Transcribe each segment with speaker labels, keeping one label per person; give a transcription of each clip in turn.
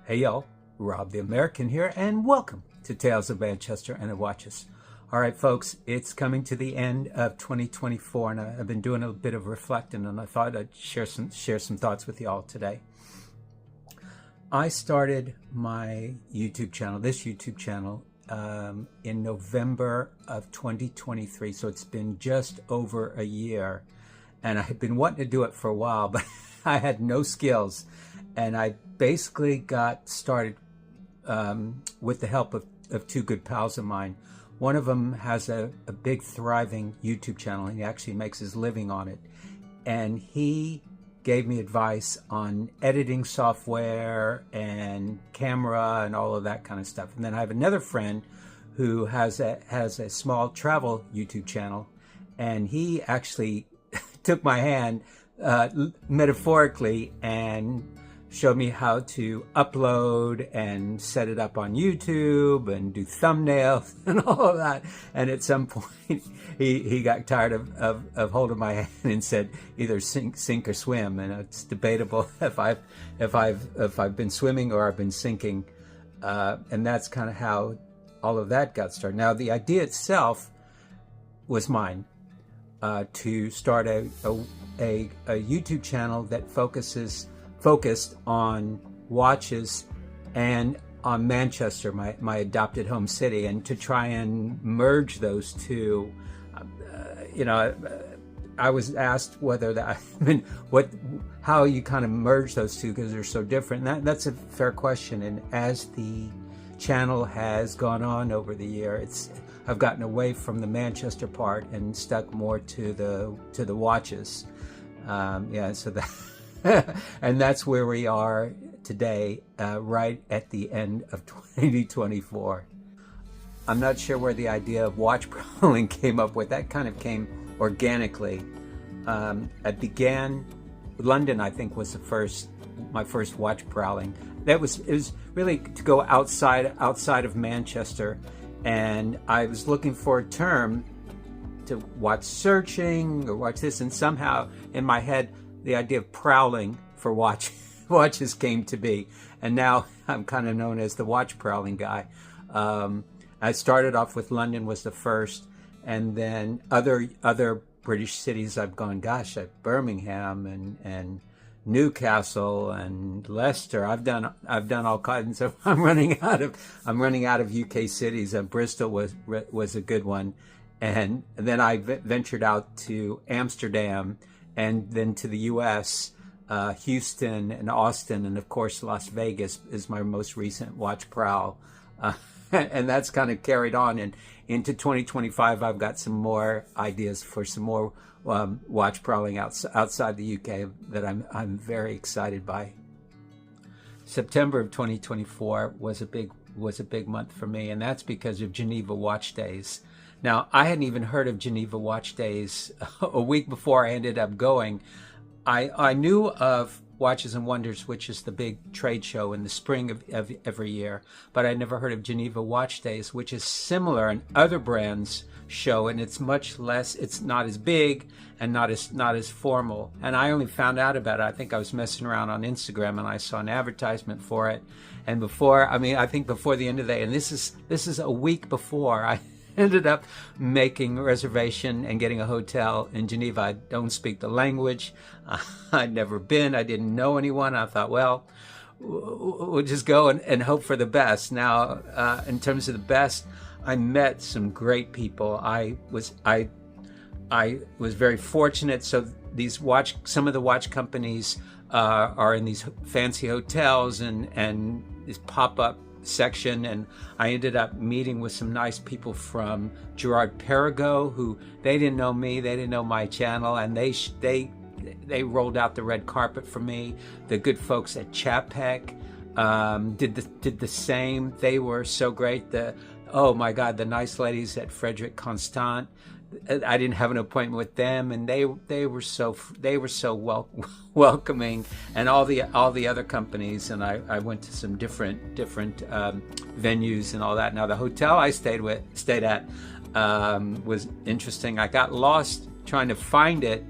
Speaker 1: Hey y'all, Rob the American here, and welcome to Tales of Manchester and of Watches. All right, folks, it's coming to the end of 2024, and I've been doing a bit of reflecting, and I thought I'd share some thoughts with y'all today. I started my YouTube channel, this YouTube channel, in November of 2023, so it's been just over a year, and I had been wanting to do it for a while, but I had no skills, and I basically got started with the help of two good pals of mine. One of them has a big thriving YouTube channel, and he actually makes his living on it, and he gave me advice on editing software and camera and all of that kind of stuff. And then I have another friend who has a small travel YouTube channel, and he actually took my hand metaphorically and showed me how to upload and set it up on YouTube and do thumbnails and all of that. And at some point, he got tired of holding my hand and said, either sink or swim. And it's debatable if I've been swimming or I've been sinking. And that's kind of how all of that got started. Now, the idea itself was mine, to start a YouTube channel that focused on watches and on Manchester, my adopted home city, and to try and merge those two. I was asked how you kind of merge those two because they're so different. And that's a fair question. And as the channel has gone on over the year, I've gotten away from the Manchester part and stuck more to the watches. So that. And that's where we are today, right at the end of 2024. I'm not sure where the idea of watch prowling came up with. That kind of came organically. It began, London, I think, was my first watch prowling. It was really to go outside of Manchester, and I was looking for a term to watch searching or watch this, and somehow in my head the idea of prowling for watches came to be, and now I'm kind of known as the watch prowling guy. I started off with London was the first, and then other British cities I've gone. Gosh, at Birmingham and Newcastle and Leicester. I've done all kinds of. I'm running out of UK cities. And Bristol was a good one, and then I ventured out to Amsterdam, and then to the U.S., Houston and Austin, and of course Las Vegas is my most recent watch prowl. And that's kind of carried on. And into 2025, I've got some more ideas for some more watch prowling outside the UK that I'm very excited by. September of 2024 was a big month for me, and that's because of Geneva Watch Days. Now, I hadn't even heard of Geneva Watch Days a week before I ended up going. I knew of Watches and Wonders, which is the big trade show in the spring of every year, but I never heard of Geneva Watch Days, which is similar in other brands' show, and it's much less. It's not as big and not as formal. And I only found out about it. I think I was messing around on Instagram and I saw an advertisement for it. And I think before the end of the day, and this is a week before, I ended up making a reservation and getting a hotel in Geneva. I don't speak the language. I'd never been. I didn't know anyone. I thought, well, we'll just go and hope for the best. Now, in terms of the best, I met some great people. I was very fortunate. So some of the watch companies are in these fancy hotels and this pop-up section, and I ended up meeting with some nice people from Gerard-Peregeaux, who they didn't know me, they didn't know my channel, and they rolled out the red carpet for me. The good folks at Czapek did the same. They were so great. Oh my God, the nice ladies at Frederique Constant. I didn't have an appointment with them, and they were so welcoming, and all the other companies. And I went to some different venues and all that. Now the hotel I stayed at was interesting. I got lost trying to find it.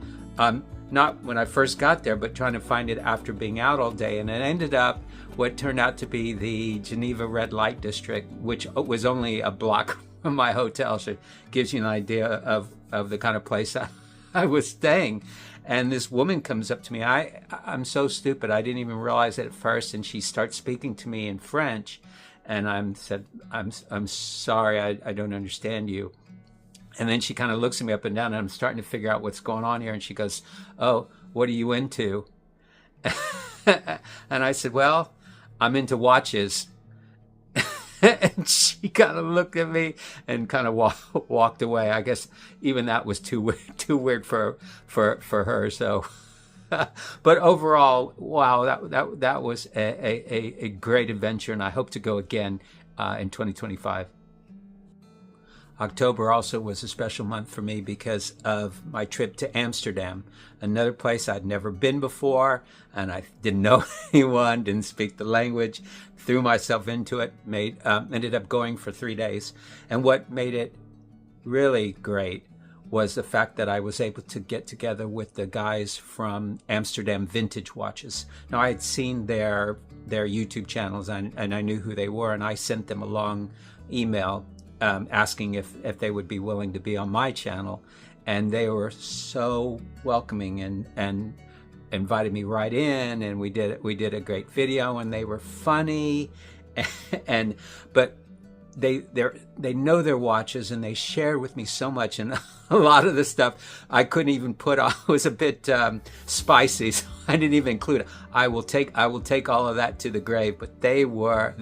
Speaker 1: not when I first got there, but trying to find it after being out all day. And it ended up what turned out to be the Geneva Red Light District, which was only a block from my hotel. So it gives you an idea of the kind of place I was staying. And this woman comes up to me. I'm so stupid. I didn't even realize it at first. And she starts speaking to me in French. And I'm sorry, I don't understand you. And then she kind of looks at me up and down, and I'm starting to figure out what's going on here. And she goes, "Oh, what are you into?" And I said, "Well, I'm into watches." And she kind of looked at me and kind of walked away. I guess even that was too weird for her. So, but overall, wow, that was a great adventure, and I hope to go again in 2025. October also was a special month for me because of my trip to Amsterdam, another place I'd never been before, and I didn't know anyone, didn't speak the language, threw myself into it, ended up going for 3 days. And what made it really great was the fact that I was able to get together with the guys from Amsterdam Vintage Watches. Now, I had seen their YouTube channels, and I knew who they were, and I sent them a long email asking if they would be willing to be on my channel, and they were so welcoming and invited me right in, and we did a great video, and they were funny, but they know their watches, and they shared with me so much, and a lot of the stuff I couldn't even put on. It was a bit spicy, so I didn't even include it. I will take all of that to the grave, but they were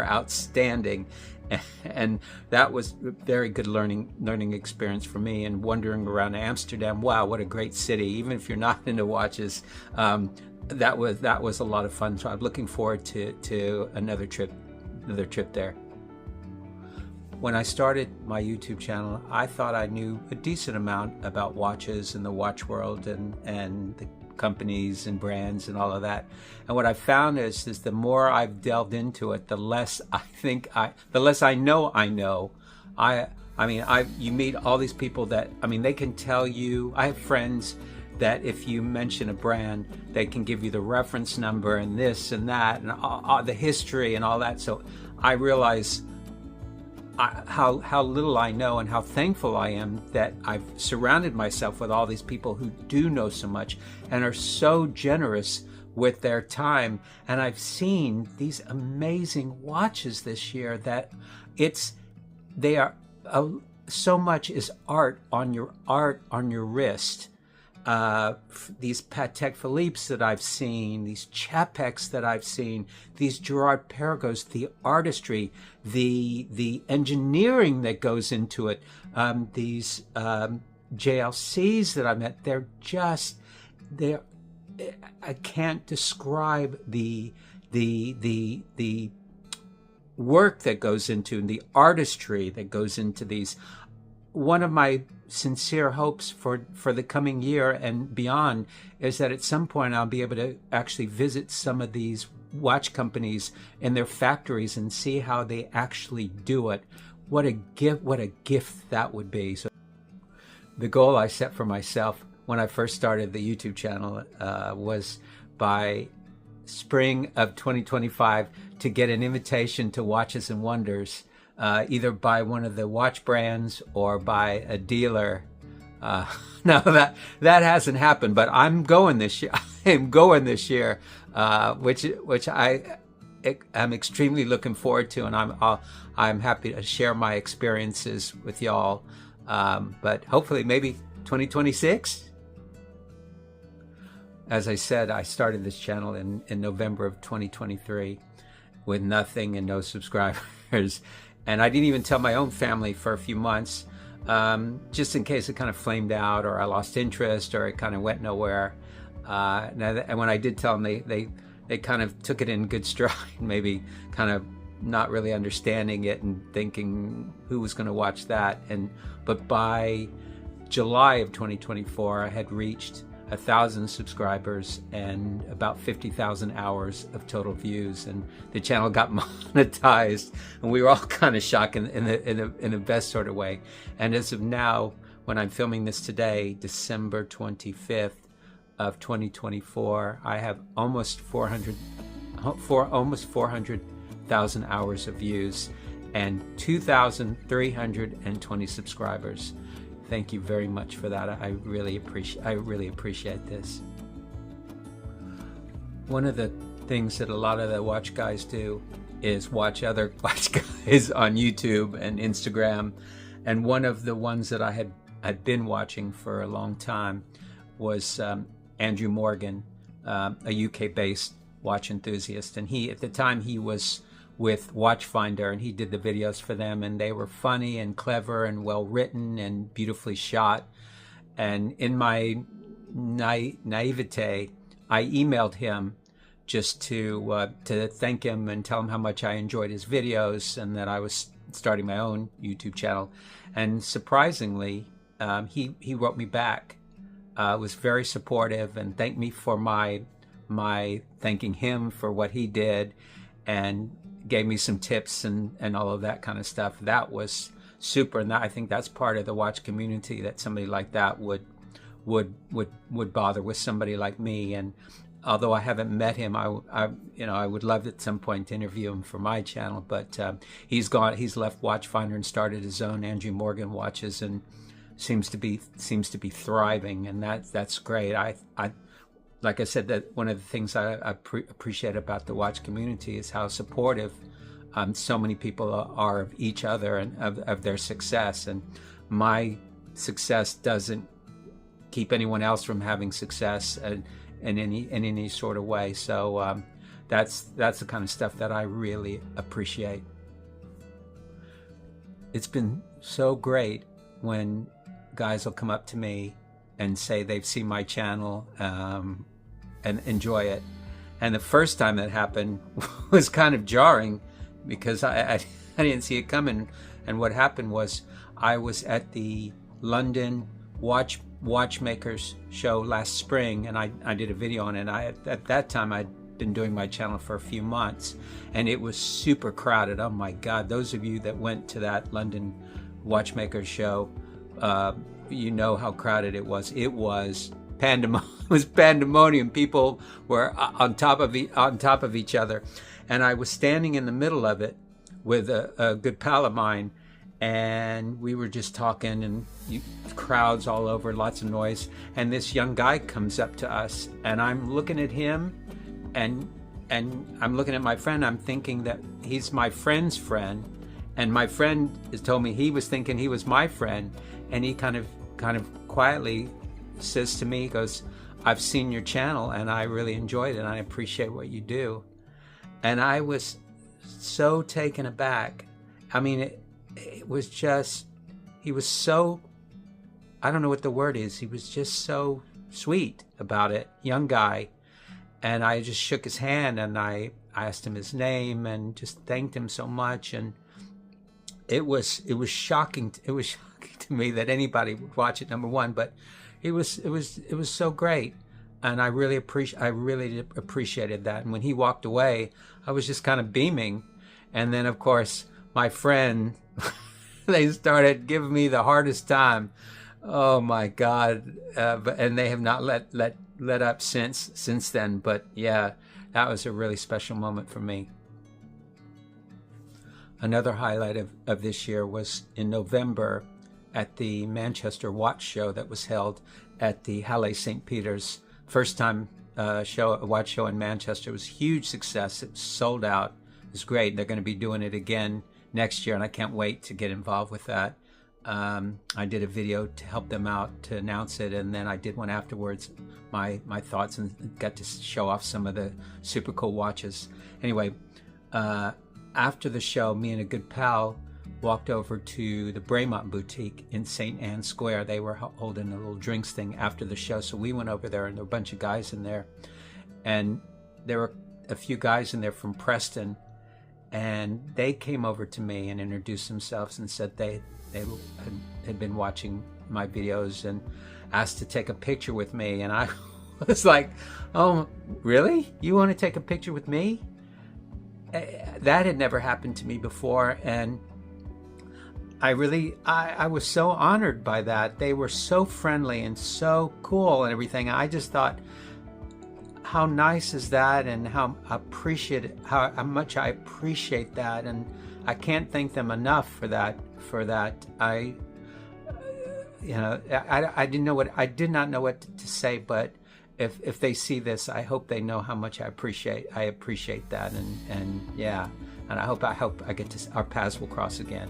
Speaker 1: outstanding. And that was a very good learning experience for me. And wandering around Amsterdam, wow, what a great city! Even if you're not into watches, that was a lot of fun. So I'm looking forward to another trip there. When I started my YouTube channel, I thought I knew a decent amount about watches and the watch world and the companies and brands and all of that. And what I found is the more I've delved into it, the less I know. You meet all these people that, they can tell you. I have friends that if you mention a brand, they can give you the reference number and this and that and all the history and all that. So I realize how little I know and how thankful I am that I've surrounded myself with all these people who do know so much and are so generous with their time. And I've seen these amazing watches this year that so much is art on your wrist. These Patek Philippes that I've seen, these Czapeks that I've seen, these Gerard-Peregeaux, the artistry, the engineering that goes into it, these JLCs that I met, I can't describe the work that goes into and the artistry that goes into these. One of my sincere hopes for the coming year and beyond is that at some point I'll be able to actually visit some of these watch companies in their factories and see how they actually do it. What a gift that would be. So the goal I set for myself when I first started the YouTube channel was by spring of 2025 to get an invitation to Watches and Wonders, either by one of the watch brands or by a dealer. No, that hasn't happened, but I'm going this year. I'm going this year, which I'm extremely looking forward to, and I'm happy to share my experiences with y'all. But hopefully, maybe 2026. As I said, I started this channel in November of 2023 with nothing and no subscribers. And I didn't even tell my own family for a few months, just in case it kind of flamed out or I lost interest or it kind of went nowhere. And when I did tell them, they kind of took it in good stride, maybe kind of not really understanding it and thinking who was going to watch that. But by July of 2024, I had reached 1,000 subscribers and about 50,000 hours of total views, and the channel got monetized, and we were all kind of shocked in the best sort of way. And as of now, when I'm filming this today, December 25th, of 2024, I have almost 400,000 hours of views and 2,320 subscribers. Thank you very much for that. I really appreciate this. One of the things that a lot of the watch guys do is watch other watch guys on YouTube and Instagram. And one of the ones that I had been watching for a long time was Andrew Morgan, a UK-based watch enthusiast. And at the time, he was with Watchfinder, and he did the videos for them, and they were funny and clever and well written and beautifully shot. And in my naivete, I emailed him just to thank him and tell him how much I enjoyed his videos and that I was starting my own YouTube channel. And surprisingly, he wrote me back, was very supportive and thanked me for my thanking him for what he did, and gave me some tips and all of that kind of stuff. That was super, and I think that's part of the watch community, that somebody like that would bother with somebody like me. And although I haven't met him, I would love at some point to interview him for my channel. But he's left Watchfinder and started his own Andrew Morgan Watches, and seems to be thriving, and that's great. I like I said, that one of the things I appreciate about the watch community is how supportive so many people are of each other and of their success. And my success doesn't keep anyone else from having success in any sort of way. So that's the kind of stuff that I really appreciate. It's been so great when guys will come up to me and say they've seen my channel and enjoy it. And the first time that happened was kind of jarring, because I didn't see it coming. And what happened was, I was at the London Watchmakers show last spring, and I did a video on it. At that time, I'd been doing my channel for a few months, and it was super crowded. Oh my God, those of you that went to that London Watchmakers show, you know how crowded it was. It was pandemonium. People were on top of each other, and I was standing in the middle of it with a good pal of mine, and we were just talking, and crowds all over, lots of noise. And this young guy comes up to us, and I'm looking at him, and I'm looking at my friend. I'm thinking that he's my friend's friend, and my friend has told me he was thinking he was my friend. And he kind of quietly says to me, he goes, "I've seen your channel and I really enjoyed it, and I appreciate what you do." And I was so taken aback. I mean, it was just, he was so, I don't know what the word is, he was just so sweet about it, young guy. And I just shook his hand, and I asked him his name and just thanked him so much. And it was shocking. It was shocking to me that anybody would watch it, number one, but it was so great, and I really appreciated that. And when he walked away, I was just kind of beaming. And then, of course, my friend, they started giving me the hardest time. Oh my God! And they have not let up since then. But yeah, that was a really special moment for me. Another highlight of this year was in November at the Manchester Watch Show that was held at the Halle St. Peter's. First time watch show in Manchester. It was a huge success. It was sold out. It was great. They're going to be doing it again next year, and I can't wait to get involved with that. I did a video to help them out to announce it, and then I did one afterwards, my thoughts, and got to show off some of the super cool watches. Anyway, after the show, me and a good pal walked over to the Bremont boutique in St. Anne's Square. They were holding a little drinks thing after the show, so we went over there, and there were a bunch of guys in there, and there were a few guys in there from Preston, and they came over to me and introduced themselves and said they had been watching my videos and asked to take a picture with me. And I was like, "Oh, really? You want to take a picture with me?" That had never happened to me before, and I was so honored by that. They were so friendly and so cool and everything. I just thought, how nice is that, and how much I appreciate that, and I can't thank them enough for that. I did not know what to say, but if they see this, I hope they know how much I appreciate that, and yeah, and I hope I get to, our paths will cross again.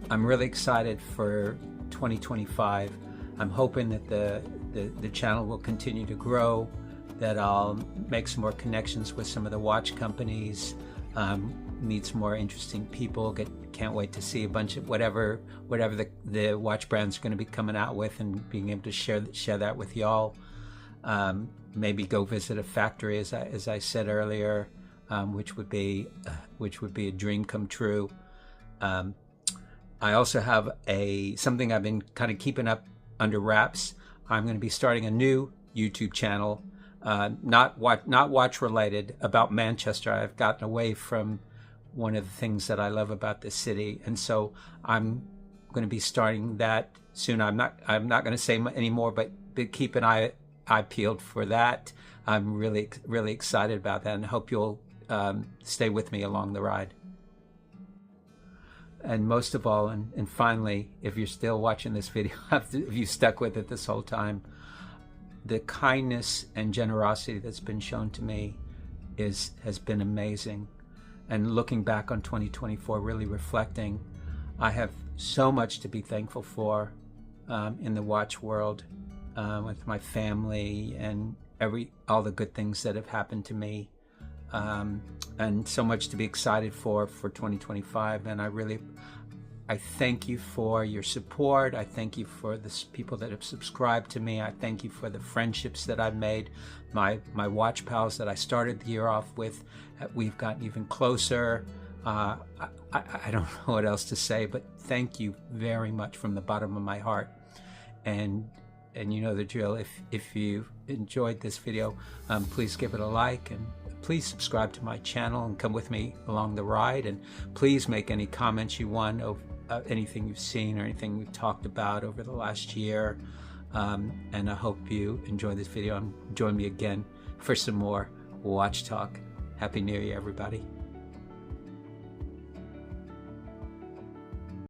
Speaker 1: I'm really excited for 2025. I'm hoping that the channel will continue to grow, that I'll make some more connections with some of the watch companies, meet some more interesting people. Can't wait to see a bunch of whatever the watch brands are going to be coming out with, and being able to share that with y'all. Maybe go visit a factory, as I said earlier, which would be a dream come true. I also have something I've been kind of keeping up under wraps. I'm going to be starting a new YouTube channel, not watch related, about Manchester. I've gotten away from one of the things that I love about this city, and so I'm going to be starting that soon. I'm not going to say any more, but keep an eye peeled for that. I'm really excited about that, and hope you'll stay with me along the ride. And most of all, and finally, if you're still watching this video, if you stuck with it this whole time, the kindness and generosity that's been shown to me has been amazing. And looking back on 2024, really reflecting, I have so much to be thankful for in the watch world, with my family and all the good things that have happened to me, and so much to be excited for 2025. And I thank you for your support. I thank you for the people that have subscribed to me. I thank you for the friendships that I've made, my watch pals that I started the year off with. We've gotten even closer. I don't know what else to say, but thank you very much from the bottom of my heart. And you know the drill. If you enjoyed this video, please give it a like, and please subscribe to my channel and come with me along the ride. And please make any comments you want of anything you've seen or anything we've talked about over the last year. And I hope you enjoy this video, and join me again for some more watch talk. Happy New Year, everybody.